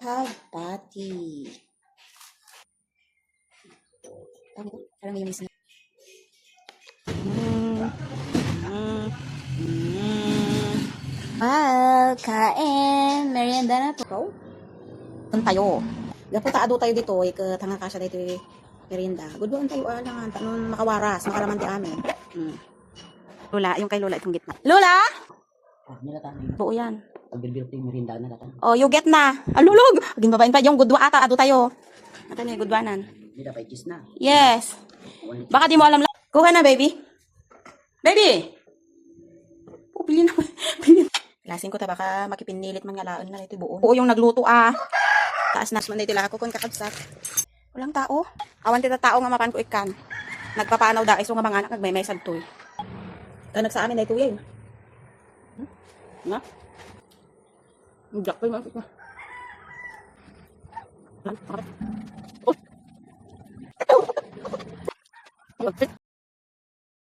have patty. Parang may miss na. Kain. Merienda na po. Tayo. Gapo taado tayo dito. Tanga ka siya dito merienda. Gudbuan tayo lang. Tanong makawaras. Makalaman di amin. Lola. Yung kay Lola itong gitna. Lola! Buo yan. Pagbilbil ko yung merinda na natin. Oh, you get na. Alulog. Aging babain pa. Yung gudwa ata. Ado tayo. Ata niya gudwanan. Hindi na pa cheese na. Yes. Baka di mo alam lang. Kuha na, baby. Baby! Oh, pili na. Pili. Lasing ko ta baka makipinilit man nga laon na ito buo. Buo yung nagluto Taas na man dito ako kun kakabsat. Walang tao. Awan tita tao nga mapan ko ikan. Nagpapanaw da iso nga mga anak nagmaymay sagtoy. Kanag sa amin na ito yan. Na? Jack pa yung mga. Oh.